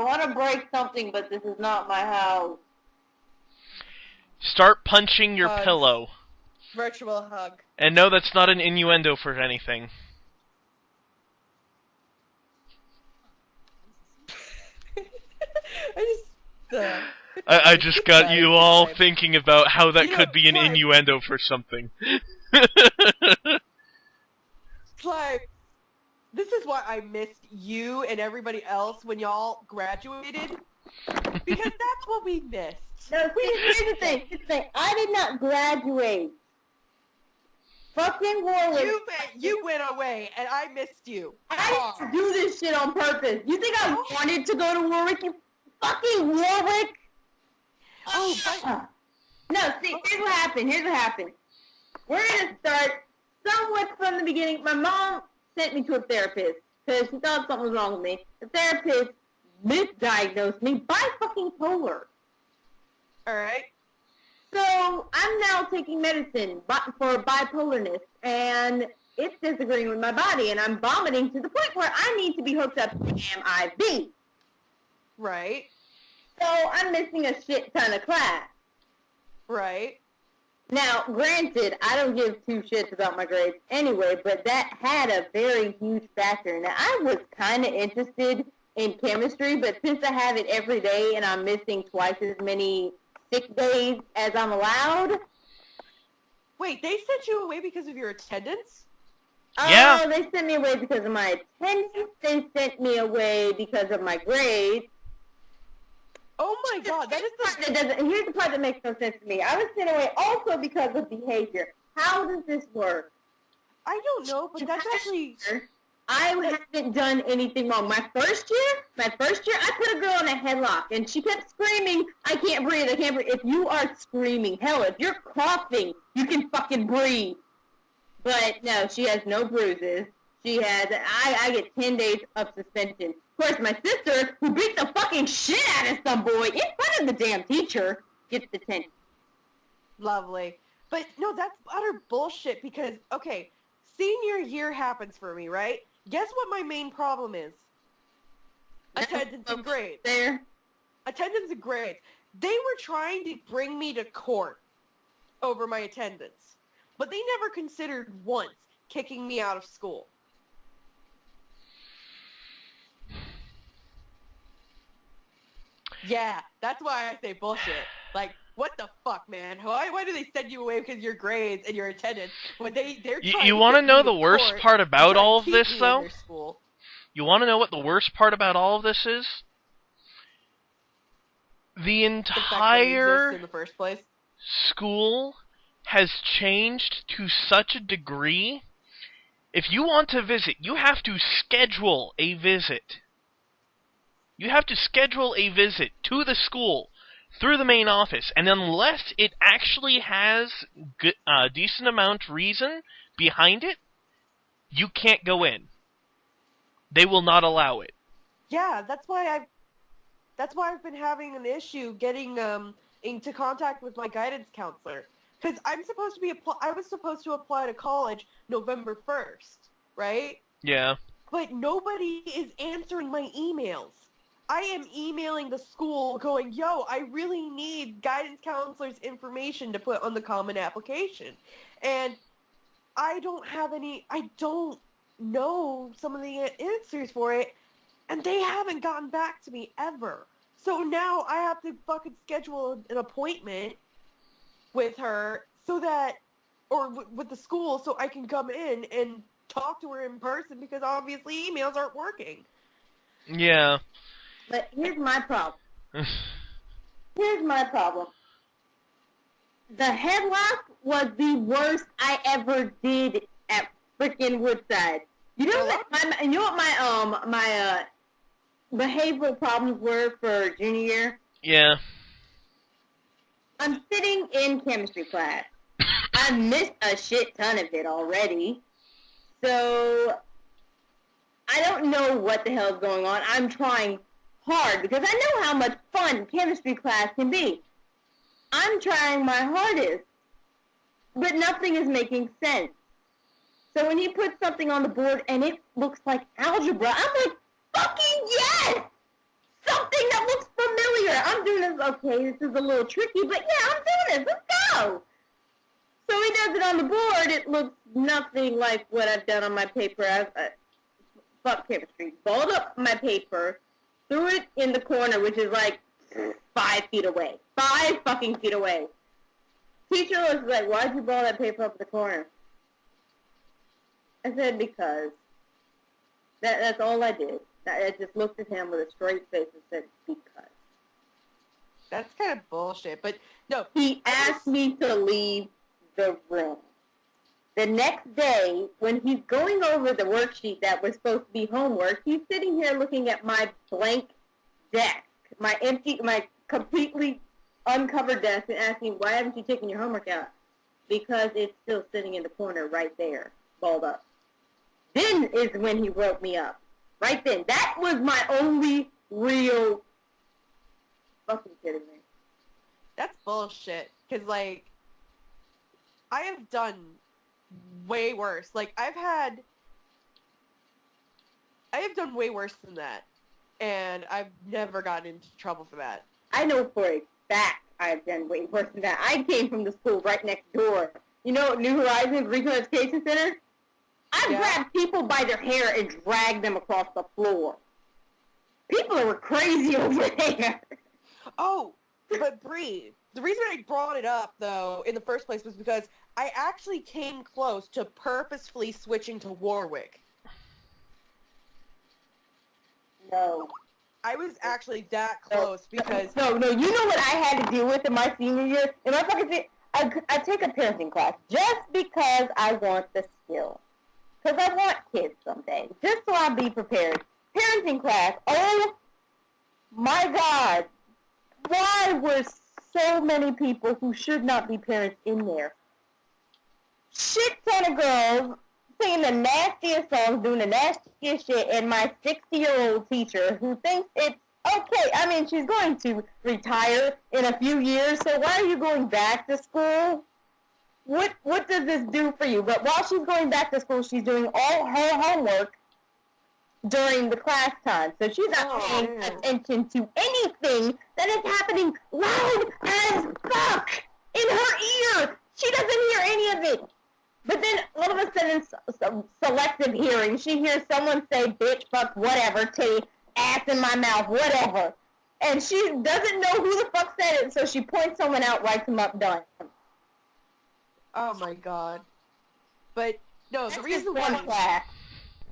want to break something, but this is not my house. Start punching your Hugs. pillow. Virtual hug. And no, that's not an innuendo for anything. I just got you all thinking about how that could be an Clive, innuendo for something. Clive, this is why I missed you and everybody else when y'all graduated. Because that's what we missed. No, here's the thing. I did not graduate. Fucking Warwick. You went away, and I missed you. I didn't do this shit on purpose. You think I wanted to go to Warwick? You fucking Warwick. No, see, here's what happened. We're going to start somewhat from the beginning. My mom sent me to a therapist because she thought something was wrong with me. The therapist misdiagnosed me bipolar. Alright. So I'm now taking medicine for bipolarness, and it's disagreeing with my body, and I'm vomiting to the point where I need to be hooked up to an MIV. Right. So I'm missing a shit ton of class. Right. Now, granted, I don't give two shits about my grades anyway, but that had a very huge factor. Now, I was kind of interested in chemistry, but since I have it every day and I'm missing twice as many sick days as I'm allowed. Wait, they sent you away because of your attendance? Yeah. Oh, they sent me away because of my attendance. They sent me away because of my grades. Oh my god, that is Here's the part that makes no sense to me. I was sent away also because of behavior. How does this work? I don't know, but that's actually... I haven't done anything wrong. My first year, I put a girl in a headlock, and she kept screaming, I can't breathe. If you are screaming, hell, if you're coughing, you can fucking breathe. But no, she has no bruises. She has, I get 10 days of suspension. Of course, my sister, who beat the fucking shit out of some boy in front of the damn teacher, gets detention. Lovely. But no, that's utter bullshit because, okay, senior year happens for me, right? Guess what my main problem is? Attendance and grades. Attendance and grades. They were trying to bring me to court over my attendance, but they never considered once kicking me out of school. Yeah, that's why I say bullshit. Like, what the fuck, man? Why do they send you away because of your grades and your attendance when they're trying You to want to get know me the to worst court part about and all of keep this, me in though? their school? You want to know what the worst part about all of this is? The The fact that we exist entire in the first place. school has changed to such a degree. If you want to visit, you have to schedule a visit. You have to schedule a visit to the school through the main office, and unless it actually has a decent amount reason behind it, you can't go in. They will not allow it. Yeah, that's why I've been having an issue getting into contact with my guidance counselor because I was supposed to apply to college November 1st, right? Yeah. But nobody is answering my emails. I am emailing the school going, yo, I really need guidance counselor's information to put on the common application. And I don't know some of the answers for it, and they haven't gotten back to me ever. So now I have to fucking schedule an appointment with her with the school so I can come in and talk to her in person because obviously emails aren't working. Yeah. But here's my problem. The headlock was the worst I ever did at freaking Woodside. You know what my behavioral problems were for junior year? Yeah. I'm sitting in chemistry class. I missed a shit ton of it already. So I don't know what the hell's going on. I'm trying hard because I know how much fun chemistry class can be. I'm trying my hardest, but nothing is making sense. So when he puts something on the board and it looks like algebra, I'm like, fucking yes! something that looks familiar. I'm doing this, okay, this is a little tricky, but yeah, I'm doing this. Let's go. So he does it on the board. It looks nothing like what I've done on my paper. Fuck chemistry. Balled up my paper, threw it in the corner, which is like 5 feet away. 5 fucking feet away. Teacher was like, why'd you ball that paper up in the corner? I said, because. That's all I did. I just looked at him with a straight face and said, because. That's kind of bullshit, but no. He asked me to leave the room. The next day, when he's going over the worksheet that was supposed to be homework, he's sitting here looking at my blank desk, my completely uncovered desk, and asking, why haven't you taken your homework out? Because it's still sitting in the corner right there, balled up. Then is when he woke me up. Right then. That was my only real fucking kidding me. That's bullshit. Because, like, I have done way worse. Like, I have done way worse than that. And I've never gotten into trouble for that. I know for a fact I've done way worse than that. I came from the school right next door. You know, New Horizons Regional Education Center? I grabbed people by their hair and dragged them across the floor. People were crazy over there. Oh, but Bree, the reason I brought it up, though, in the first place was because I actually came close to purposefully switching to Warwick. No. I was actually that close because... No, you know what I had to deal with in my senior year? In my fucking I take a parenting class just because I want the skill. Because I want kids someday. Just so I'll be prepared. Parenting class. Oh, my God. Why were so many people who should not be parents in there? Shit ton of girls singing the nastiest songs, doing the nastiest shit, and my 60-year-old teacher who thinks it's okay. I mean, she's going to retire in a few years, so why are you going back to school? What does this do for you? But while she's going back to school, she's doing all her homework during the class time. So she's not paying attention to anything that is happening loud as fuck in her ear. She doesn't hear any of it. But then all of a sudden, selective hearing, she hears someone say, bitch, fuck, whatever, titty, ass in my mouth, whatever. And she doesn't know who the fuck said it, so she points someone out, writes them up, done. Oh my God. But no, That's the reason just one class.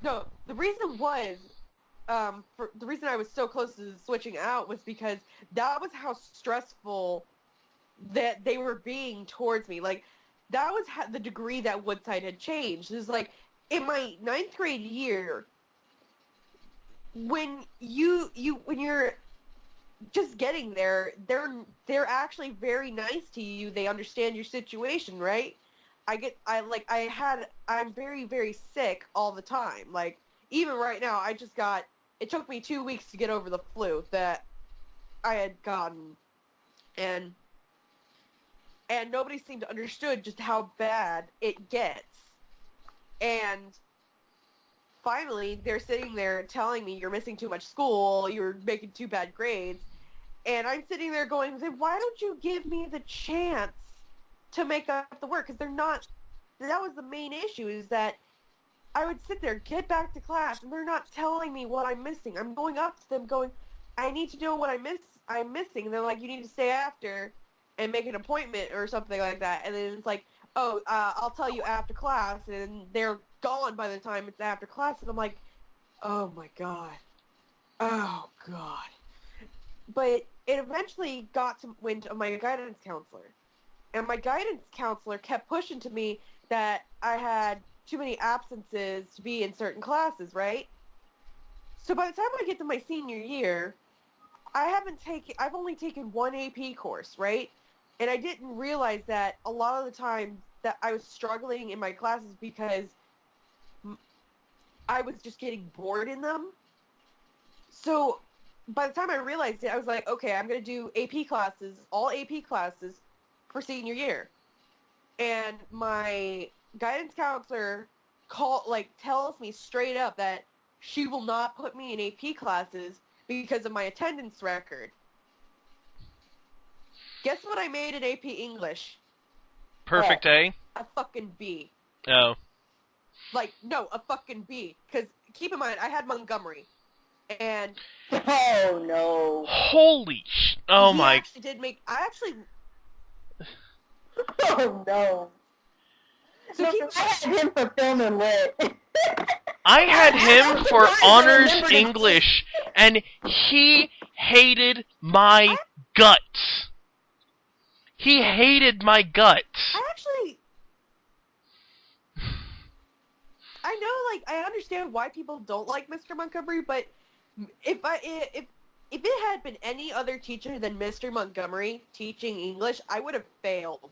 No, the reason was the reason I was so close to switching out was because that was how stressful that they were being towards me. Like that was the degree that Woodside had changed. It was like in my 9th grade year when you're just getting there, they're actually very nice to you. They understand your situation, right? I'm very, very sick all the time. Like, even right now, it took me 2 weeks to get over the flu that I had gotten. And nobody seemed to understood just how bad it gets. And finally, they're sitting there telling me, you're missing too much school, you're making too bad grades. And I'm sitting there going, why don't you give me the chance to make up the work? Because that was the main issue, is that I would sit there, get back to class, and they're not telling me what I'm missing. I'm going up to them going, I need to know what I'm missing. And they're like, you need to stay after and make an appointment or something like that. And then it's like, oh, I'll tell you after class. And they're gone by the time it's after class. And I'm like, oh my God. Oh God. But it eventually got to went to my guidance counselor. And my guidance counselor kept pushing to me that I had too many absences to be in certain classes, right? So by the time I get to my senior year, I've only taken one AP course, right? And I didn't realize that a lot of the time that I was struggling in my classes because I was just getting bored in them. So by the time I realized it, I was like, okay, I'm going to do AP classes, all AP classes for senior year. And my guidance counselor tells me straight up that she will not put me in AP classes because of my attendance record. Guess what I made in AP English? Perfect A? A fucking B. Oh. Like, no, a fucking B. Because, keep in mind, I had Montgomery. And... Oh, no. Holy oh he my... actually did make... Oh, no. So No, he... I had him for film and lit. I had him for surprised I honors remembered English, and he hated my guts. He hated my guts. I actually... I know, like, I understand why people don't like Mr. Montgomery, but if it had been any other teacher than Mr. Montgomery teaching English, I would have failed.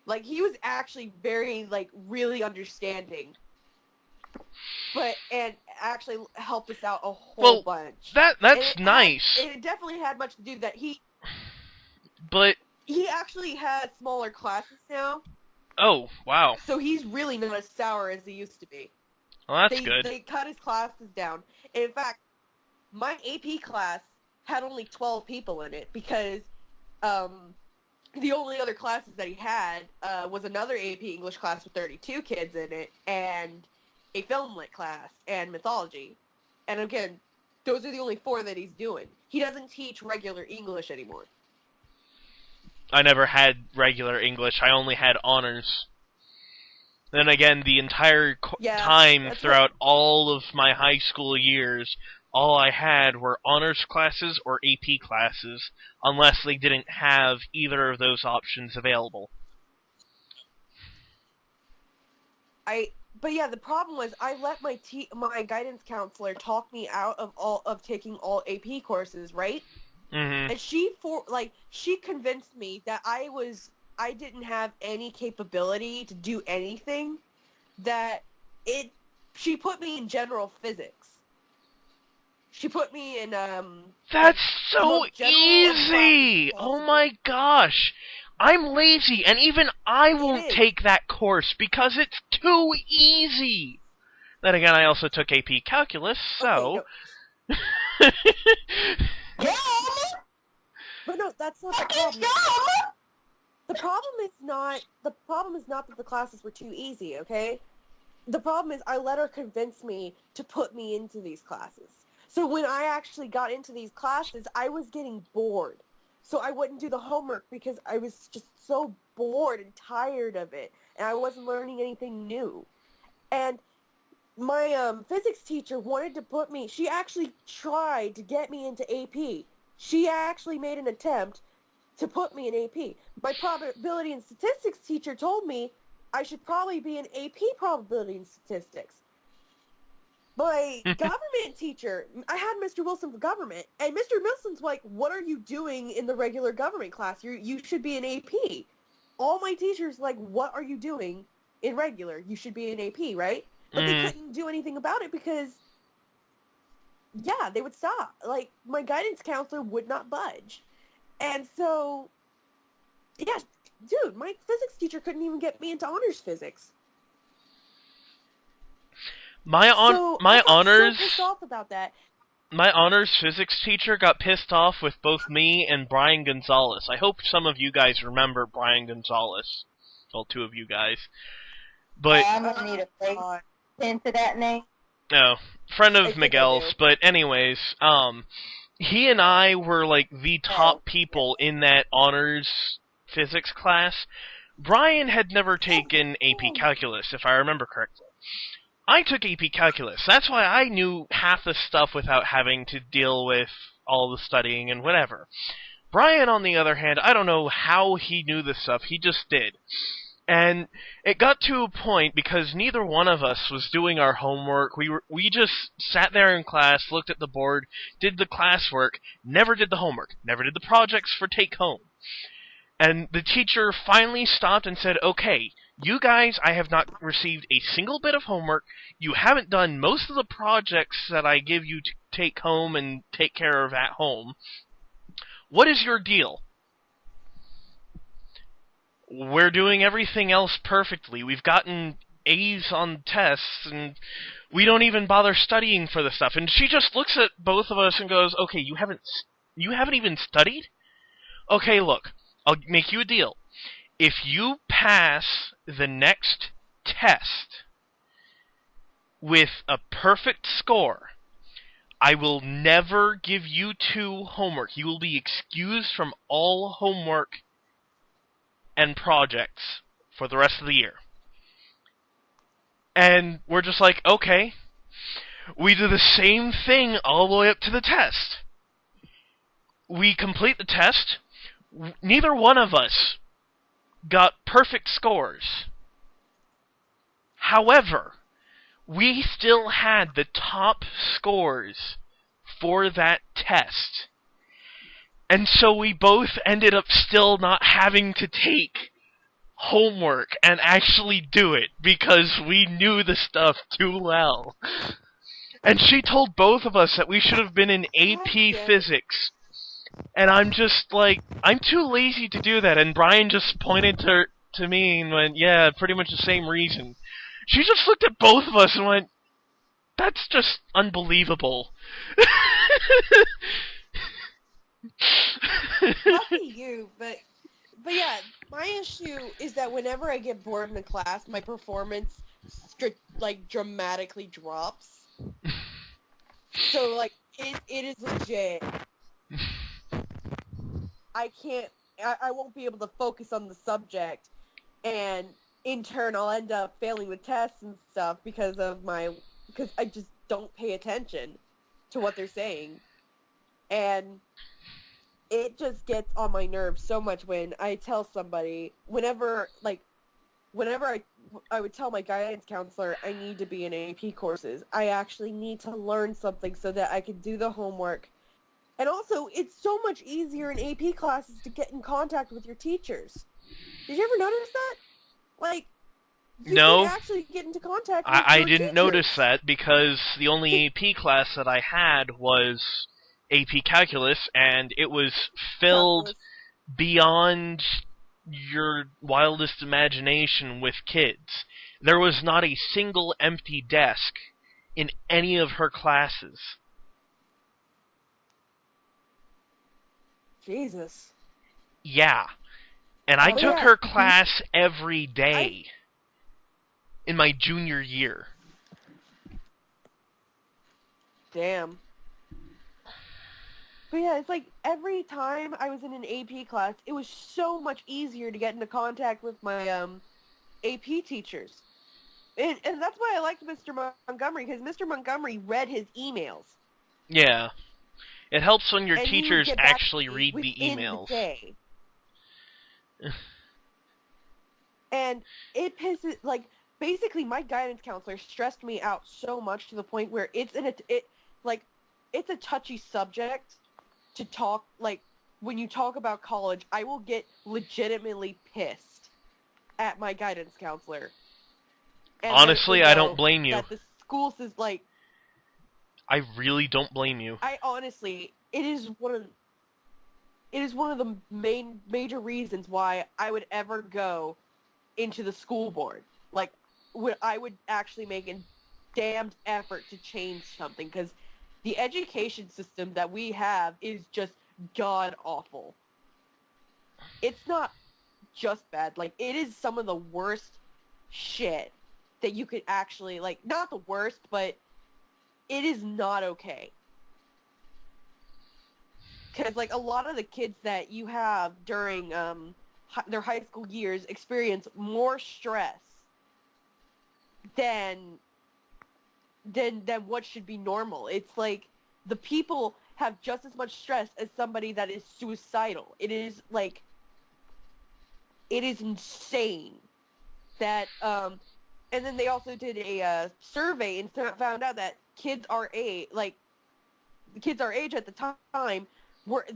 Like, he was actually very, like, really understanding. And actually helped us out a whole bunch. That's nice. It definitely had much to do that But... he actually has smaller classes now. Oh, wow. So he's really not as sour as he used to be. Well, that's good. They cut his classes down. And in fact, my AP class had only 12 people in it because the only other classes that he had was another AP English class with 32 kids in it and a film lit class and mythology. And again, those are the only 4 that he's doing. He doesn't teach regular English anymore. I never had regular English. I only had honors. Then again, the entire time throughout all of my high school years, all I had were honors classes or AP classes, unless they didn't have either of those options available. But yeah, the problem was I let my guidance counselor talk me out of taking all AP courses, right? Mm-hmm. And she convinced me that I didn't have any capability to do anything. She put me in general physics. She put me in That's so easy! Oh my gosh! I'm lazy, and even I won't take that course because it's too easy! Then again, I also took AP Calculus, so... Okay, no. But no, that's not the problem. The problem is not that the classes were too easy, okay? The problem is I let her convince me to put me into these classes. So when I actually got into these classes, I was getting bored. So I wouldn't do the homework because I was just so bored and tired of it, and I wasn't learning anything new. And my physics teacher wanted to put me, she actually tried to get me into AP. She actually made an attempt to put me in AP. My probability and statistics teacher told me I should probably be in AP probability and statistics. My government teacher, I had Mr. Wilson for government, and Mr. Wilson's like, what are you doing in the regular government class? You should be in AP. All my teachers like, what are you doing in regular? You should be in AP, right? But they couldn't do anything about it because, yeah, they would stop. Like, my guidance counselor would not budge. And so, yeah, dude, my physics teacher couldn't even get me into honors physics. My honors... so pissed off about that. My honors physics teacher got pissed off with both me and Brian Gonzalez. I hope some of you guys remember Brian Gonzalez. Well, 2 of you guys. But... I'm going to need a face into that name. No, friend of Miguel's, but anyways, he and I were like the top people in that honors physics class. Brian had never taken AP Calculus, if I remember correctly. I took AP Calculus. That's why I knew half the stuff without having to deal with all the studying and whatever. Brian, on the other hand, I don't know how he knew this stuff. He just did. And it got to a point, because neither one of us was doing our homework, we just sat there in class, looked at the board, did the classwork, never did the homework, never did the projects for take-home. And the teacher finally stopped and said, okay, you guys, I have not received a single bit of homework, you haven't done most of the projects that I give you to take home and take care of at home. What is your deal? We're doing everything else perfectly. We've gotten A's on tests, and we don't even bother studying for the stuff. And she just looks at both of us and goes, okay, you haven't even studied? Okay, look, I'll make you a deal. If you pass the next test with a perfect score, I will never give you two homework. You will be excused from all homework and projects for the rest of the year. And we're just like, okay. We do the same thing all the way up to the test. We complete the test. Neither one of us got perfect scores. However, we still had the top scores for that test. And so we both ended up still not having to take homework and actually do it because we knew the stuff too well. And she told both of us that we should have been in AP Physics. And I'm just like, I'm too lazy to do that. And Brian just pointed to me and went, yeah, pretty much the same reason. She just looked at both of us and went, that's just unbelievable. Lucky you, but yeah, my issue is that whenever I get bored in a class, my performance dramatically drops. So like it is legit. I won't be able to focus on the subject, and in turn I'll end up failing the tests and stuff because I just don't pay attention to what they're saying. And it just gets on my nerves so much when I tell somebody, whenever I would tell my guidance counselor I need to be in AP courses. I actually need to learn something so that I can do the homework. And also, it's so much easier in AP classes to get in contact with your teachers. Did you ever notice that? Like, you no, can actually get into contact with I your didn't teachers. notice that because the only AP class that I had was AP Calculus, and it was filled beyond your wildest imagination with kids. There was not a single empty desk in any of her classes. Jesus. Yeah. And I took her class every day in my junior year. Damn. But yeah, it's like every time I was in an AP class, it was so much easier to get into contact with my AP teachers. And that's why I liked Mr. Montgomery, because Mr. Montgomery read his emails. Yeah. It helps when your And he would teachers get back actually to me read the within emails. the day. And it pisses, like, basically my guidance counselor stressed me out so much to the point where it's a touchy subject to talk, like, when you talk about college, I will get legitimately pissed at my guidance counselor. And Honestly, I don't blame you. That the school says, like... I really don't blame you. I honestly, it is one of the major reasons why I would ever go into the school board. Like, I would actually make a damned effort to change something, because the education system that we have is just god-awful. It's not just bad. Like, it is some of the worst shit that you could actually, like, not the worst, but it is not okay. Because, like, a lot of the kids that you have during their high school years experience more stress than what should be normal. It's like the people have just as much stress as somebody that is suicidal. It is, like, it is insane that, and then they also did a survey and found out that kids our age at the time,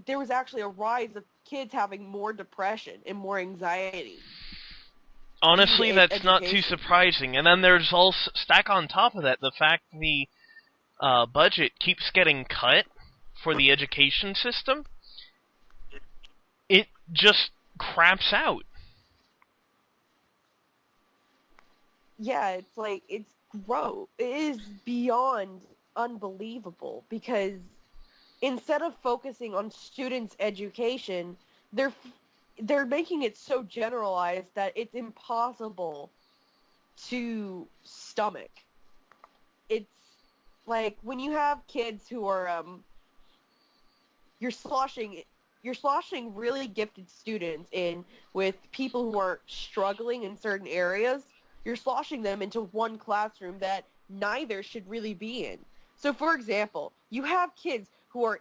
there was actually a rise of kids having more depression and more anxiety. Honestly, that's not too surprising. And then there's also, stack on top of that, the fact the budget keeps getting cut for the education system. It just craps out. yeah, it's like, it's gross. It is beyond unbelievable because instead of focusing on students' education, they're making it so generalized that it's impossible to stomach. It's like when you have kids who are you're sloshing you're sloshing really gifted students in with people who are struggling in certain areas. You're sloshing them into one classroom that neither should really be in. So for example, you have kids who are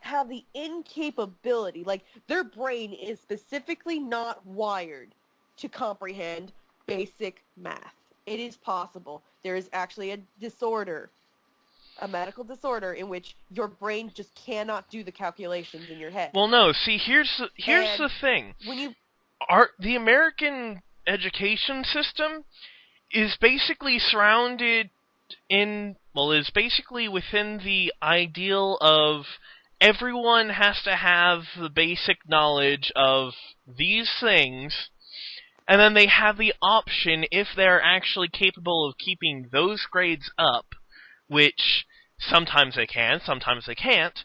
have the incapability, like their brain is specifically not wired to comprehend basic math. It is possible. There is actually a disorder, a medical disorder in which your brain just cannot do the calculations in your head. Well, no. See, here's And the thing. when you The American education system is basically surrounded is basically within the ideal of everyone has to have the basic knowledge of these things, and then they have the option, if they're actually capable of keeping those grades up, which sometimes they can, sometimes they can't,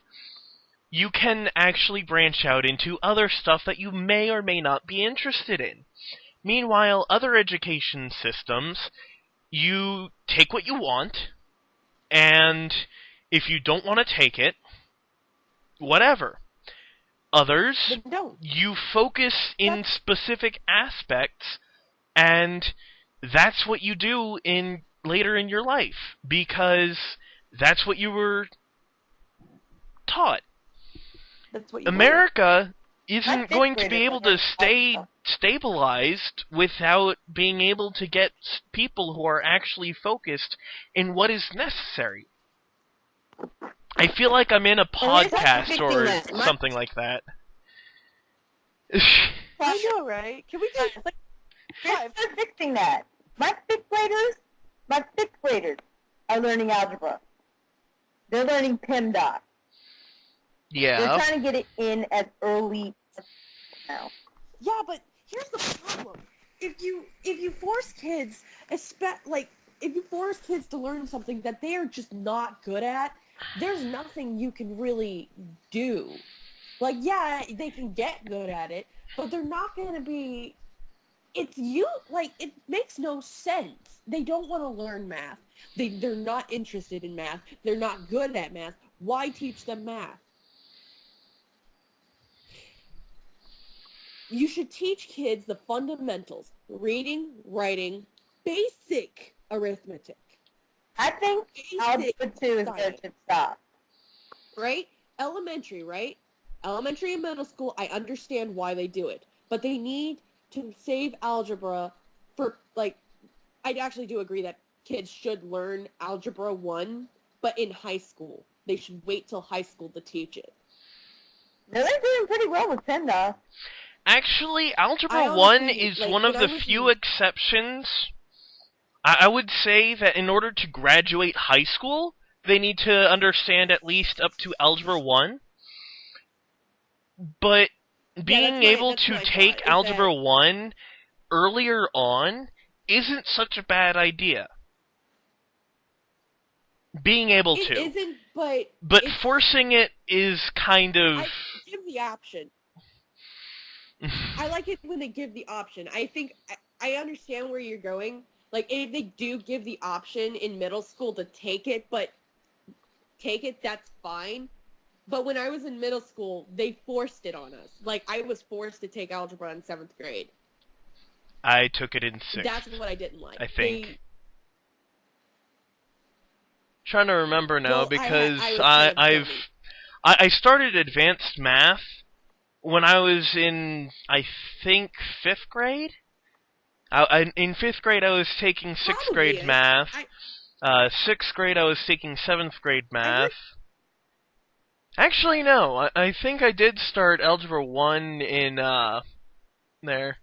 you can actually branch out into other stuff that you may or may not be interested in. Meanwhile, other education systems, you take what you want, and if you don't want to take it, whatever. Others, don't. you focus in specific aspects, and that's what you do later in your life, because that's what you were taught. That's what you America My isn't fifth going to graders be able were to stay stabilized without being able to get people who are actually focused in what is necessary. I feel like I'm in a podcast or something like that. I know, right? Can we just like They're fixing that. My fifth graders are learning algebra. They're learning PEMDAS. They're Yeah. trying to get it in as early as now. Yeah, but here's the problem. If you force kids, if you force kids to learn something that they are just not good at, there's nothing you can really do. Like, yeah, they can get good at it, but they're not going to be... it makes no sense. They don't want to learn math. They're not interested in math. They're not good at math. Why teach them math? You should teach kids the fundamentals: reading, writing, basic arithmetic. I think algebra 2 is where it should stop. Right? Elementary, right? Elementary and middle school, I understand why they do it. But they need to save algebra for, like, I actually do agree that kids should learn Algebra 1, but in high school. They should wait till high school to teach it. No, they're doing pretty well with PEMDAS. Actually, Algebra 1 is one of the few exceptions. I would say that in order to graduate high school, they need to understand at least up to Algebra 1. But being able to take Algebra 1 earlier on isn't such a bad idea. Being able to. It isn't, but forcing it is kind of... give the option. I like it when they give the option. I think I understand where you're going. Like, if they do give the option in middle school to take it, that's fine. But when I was in middle school, they forced it on us. Like, I was forced to take algebra in 7th grade. I took it in 6th. That's what I didn't like. I think. Trying to remember now, because I started advanced math when I was in, I think, 5th grade? In 5th grade, I was taking 6th grade math. 6th grade, I was taking 7th grade math. Actually, no. I think I did start Algebra 1 in, there.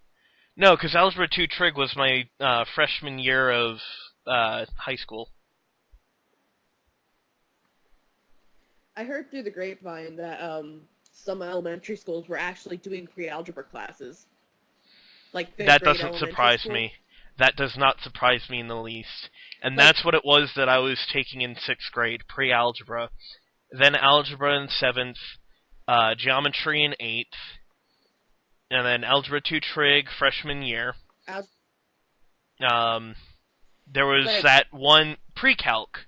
No, because Algebra 2 Trig was my freshman year of high school. I heard through the grapevine that some elementary schools were actually doing pre-algebra classes. Like, that doesn't surprise me. That does not surprise me in the least. And Like- that's what it was that I was taking in 6th grade, pre-algebra. Then algebra in 7th, geometry in 8th, and then algebra 2 trig freshman year. There was Like- that one pre-calc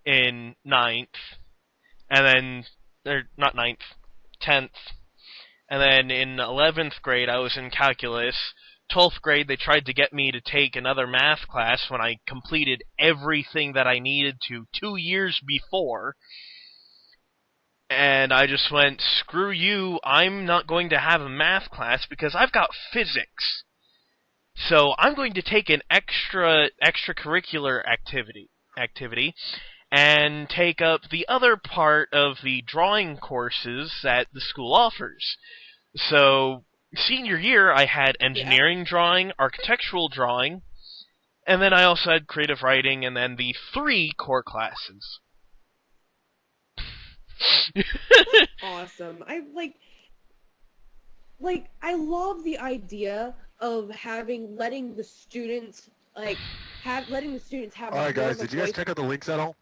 in 9th, and then, or not 9th, 10th, and then in 11th grade I was in calculus. 12th grade they tried to get me to take another math class when I completed everything that I needed to 2 years before. And I just went, screw you, I'm not going to have a math class because I've got physics. So I'm going to take an extracurricular activity and take up the other part of the drawing courses that the school offers. So senior year I had engineering drawing, architectural drawing, and then I also had creative writing, and then the 3 core classes. Awesome. I I love the idea of letting the students have All right, more guys, of a did you guys voice. check out the links at all?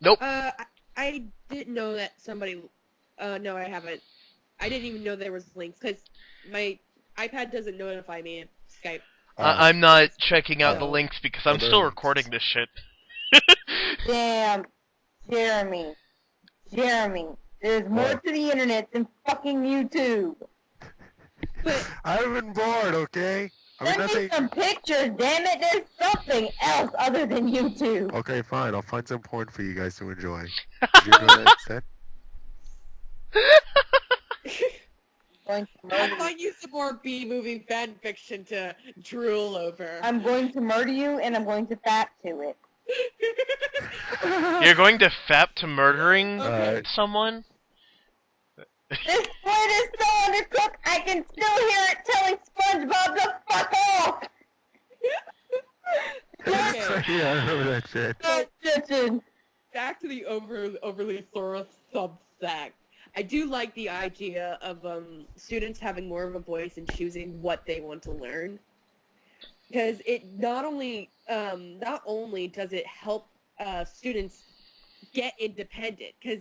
Nope. I didn't know that somebody. No, I haven't. I didn't even know there was links because my iPad doesn't notify me in Skype. I'm not checking out the So- links because I'm there still are recording links. this shit. Damn, Jeremy. There's more What? to the internet than fucking YouTube. But I've been bored, okay? I mean, Send that's me some pictures, damn it. There's something else other than YouTube. Okay, fine. I'll find some porn for you guys to enjoy. Did you enjoy that instead? I'm going to I murder you. find you some more B-movie fan fiction to drool over. I'm going to murder you, and I'm going to fap to it. You're going to fap to murdering Okay. someone? This split is so undercooked, I can still hear it telling SpongeBob to fuck off! Okay. Yeah, I remember that shit. Listen, Back to the overly thorough Substack. I do like the idea of students having more of a voice in choosing what they want to learn, because it not only does it help students get independent, because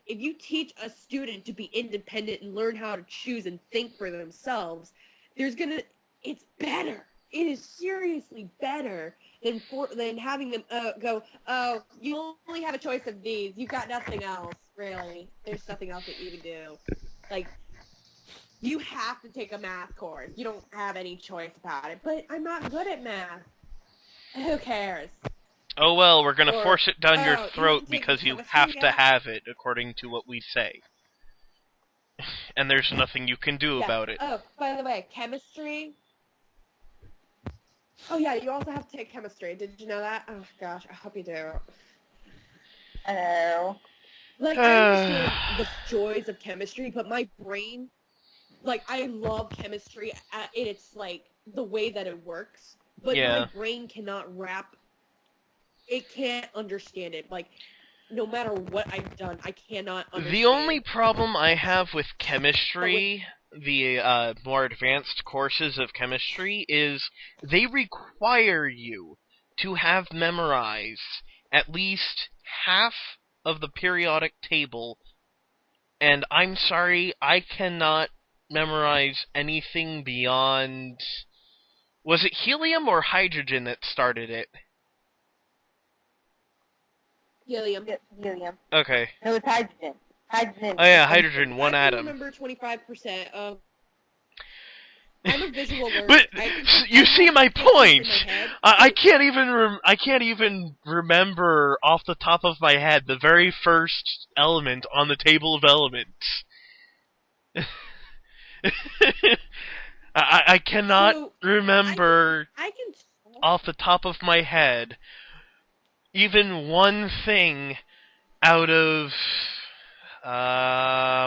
if you teach a student to be independent and learn how to choose and think for themselves, it's better. It is seriously better than having them go, oh, you only have a choice of these. You've got nothing else, really. There's nothing else that you can do. You have to take a math course. You don't have any choice about it. But I'm not good at math. Who cares? Oh well, we're gonna Or, force it down your oh, you throat can take because you chemistry, have to yeah. have it, according to what we say. And there's nothing you can do Yeah. about it. Oh, by the way, chemistry. Oh yeah, you also have to take chemistry. Did you know that? Oh gosh, I hope you do. hello. I understand the joys of chemistry, but my brain, I love chemistry in its, the way that it works, but Yeah. my brain cannot it can't understand it. No matter what I've done, I cannot understand. The only problem I have with chemistry, the more advanced courses of chemistry, is they require you to have memorized at least half of the periodic table, and I'm sorry, I cannot memorize anything beyond... Was it helium or hydrogen that started it? Helium. Helium. Okay. No, it's hydrogen. Hydrogen. Oh yeah, hydrogen, one I can atom. remember 25% of... I'm a visual learner. But you see my point. In my head. I can't even remember off the top of my head the very first element on the table of elements. I cannot So, remember I can... off the top of my head even one thing out of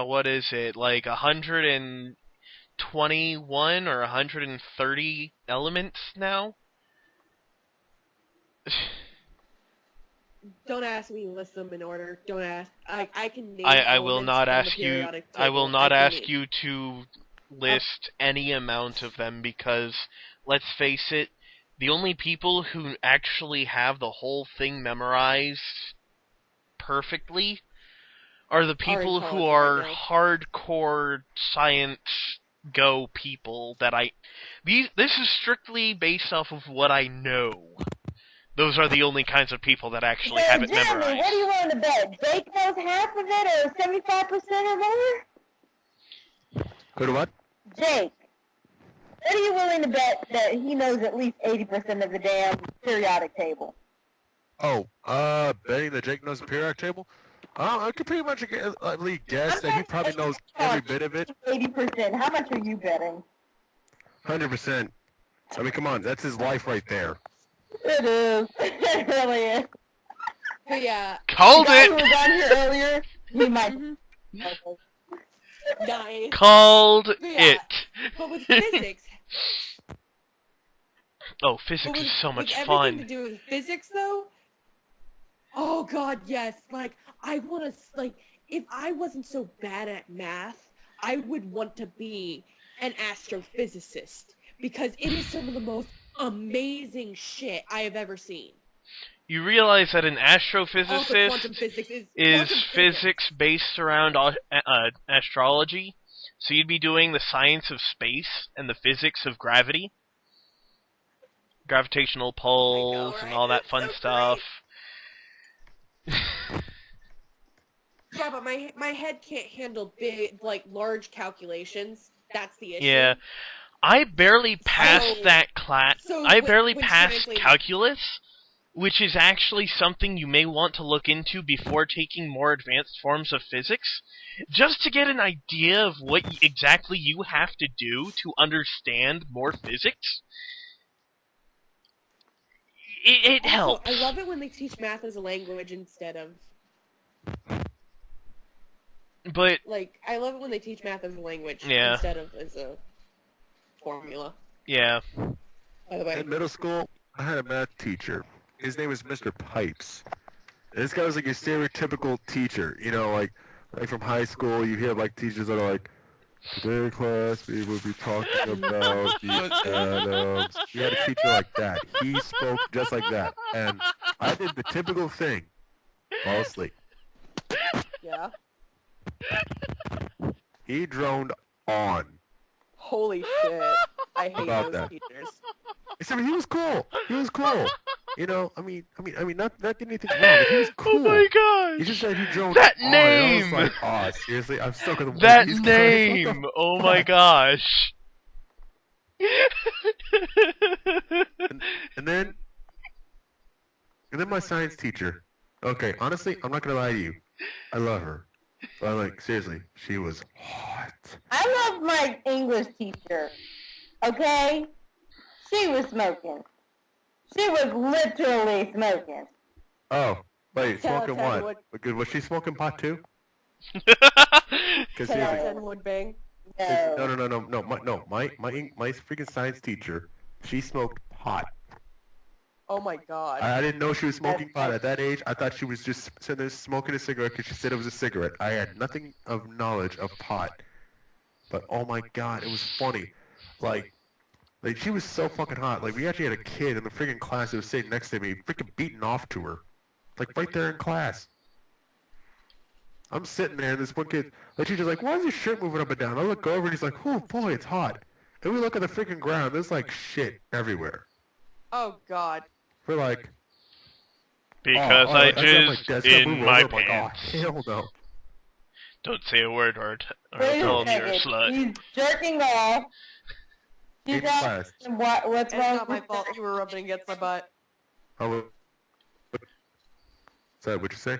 what is it, 121 or 130 elements now? Don't ask me to list them in order. Don't ask. I can name I will elements not on the ask you. periodic I will table. not can ask name- you to list any amount of them because, let's face it, the only people who actually have the whole thing memorized perfectly are the people who college are right hardcore science go people that this is strictly based off of what I know. Those are the only kinds of people that actually have it Jeremy, memorized. what do you want to bet? Jake knows half of it, or 75% or more? Go to what? Jake, what are you willing to bet that he knows at least 80% of the damn periodic table? Oh, betting that Jake knows the periodic table? I could pretty much at least guess that he probably knows every bit of it. 80%. How much are you betting? 100%. I mean, come on, that's his life right there. It is. It really is. But yeah, Called The guy who it! was on here earlier, he might. nice. Called Yeah. it! But with physics, Oh, physics is so much everything fun. to do with physics, though. Oh God, yes. Like I want to, like, if I wasn't so bad at math, I would want to be an astrophysicist because it is some of the most amazing shit I have ever seen. You realize that an Also, astrophysicist quantum physics is physics based around astrology, so you'd be doing the science of space and the physics of gravity, gravitational pulls, right? and all that fun That's so stuff. Yeah, but my head can't handle big, like, large calculations. That's the issue. Yeah, I barely passed So- that class. so I when- barely when passed translating- calculus, which is actually something you may want to look into before taking more advanced forms of physics, just to get an idea of what exactly you have to do to understand more physics. It Also, helps. I love it when they teach math as a language instead of, But like, I love it when they teach math as a language Yeah. instead of as a formula. yeah, By the way. In middle school, I had a math teacher. His name was Mr. Pipes. And this guy was like your stereotypical teacher, you know, like from high school, you hear like teachers that are like, today in class we will be talking about the atoms. You had a teacher like that. He spoke just like that. And I did the typical thing. Fall asleep. Yeah. He droned on. Holy shit. I hate About those that. teachers. Except he was cool. He was cool. You know, I mean, not getting anything wrong, but he was cool. Oh my gosh! He just said he droned That on. name! And I was like, oh, seriously? I'm stuck with him. That Jesus name! Christ, what the Oh my fuck? gosh! And then my science teacher. Okay, honestly, I'm not gonna lie to you. I love her. But I'm like, seriously, she was hot. I love my English teacher. Okay? She was smoking. She was literally smoking. Oh, wait, Tell smoking us, what? Good. Was she smoking pot too? Because 10 seriously, out of 10 would bang. No. no. My freaking science teacher, she smoked pot. Oh my god. I didn't know she was smoking pot at that age. I thought she was just sitting there smoking a cigarette because she said it was a cigarette. I had nothing of knowledge of pot. But oh my god, it was funny. Like she was so fucking hot. Like we actually had a kid in the freaking class that was sitting next to me, freaking beating off to her. Like right there in class. I'm sitting there and this one kid, the teacher's like, why is your shirt moving up and down? I look over and he's like, oh boy, it's hot. And we look at the freaking ground, there's like shit everywhere. Oh god. We're like, Because I jizzed in my I'm like, pants. oh, hell no. Don't say a word or Wait I'll a call you a second. slut. He's jerking off. He's In class. asking what's It's wrong not my with fault you were rubbing against my butt. Oh, sorry, what'd you say?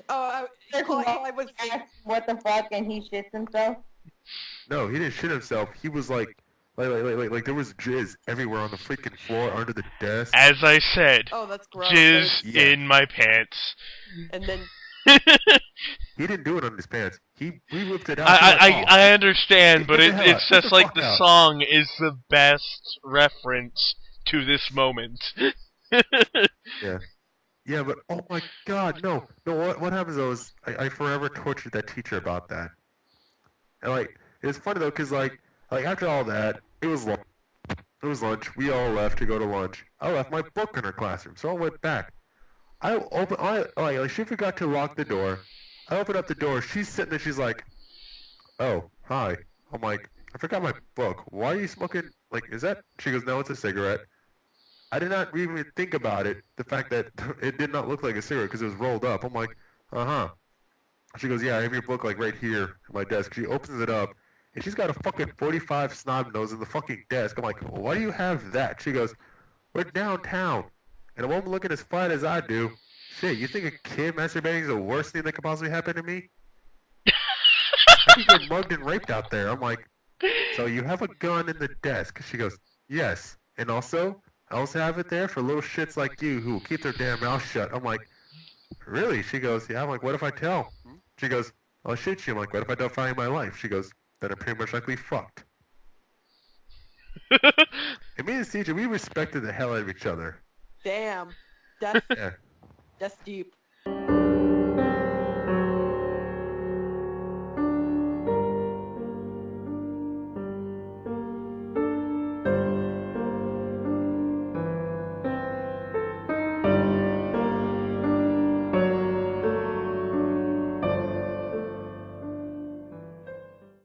Oh, jerking I off. was... Asked what the fuck, and he shits himself. No, he didn't shit himself. He was like there was jizz everywhere on the freaking floor, under the desk. As I said, Oh, that's gross. jizz Yeah. in my pants. And then... He didn't do it on his pants. He whipped it out. He was like, I understand, but Get the hell it's out. Get just the like fuck the out. song is the best reference to this moment. Yeah, but oh my god, no. What happens though is I forever tortured that teacher about that. And like, it's funny though, cause like after all that, it was like, It was lunch. We all left to go to lunch. I left my book in her classroom, so I went back. She forgot to lock the door. I opened up the door. She's sitting there. She's like, "Oh, hi." I'm like, "I forgot my book. Why are you smoking? Like, is that?" She goes, "No, it's a cigarette." I did not even think about it. The fact that it did not look like a cigarette because it was rolled up. I'm like, "Uh-huh." She goes, "Yeah, I have your book like right here at my desk." She opens it up, and she's got a fucking 45 snub nose in the fucking desk. I'm like, "Why do you have that?" She goes, "We're downtown, and a woman looking as fine as I do. Shit, you think a kid masturbating is the worst thing that could possibly happen to me? I could get mugged and raped out there." I'm like, "So you have a gun in the desk?" She goes, "Yes, and also, I also have it there for little shits like you who will keep their damn mouth shut." I'm like, "Really?" She goes, "Yeah." I'm like, "What if I tell?" She goes, "I'll shoot you." I'm like, "What if I don't find my life?" She goes, "Then I'm pretty much likely fucked." And me and CJ, we respected the hell out of each other. Damn. That's Yeah. that's deep.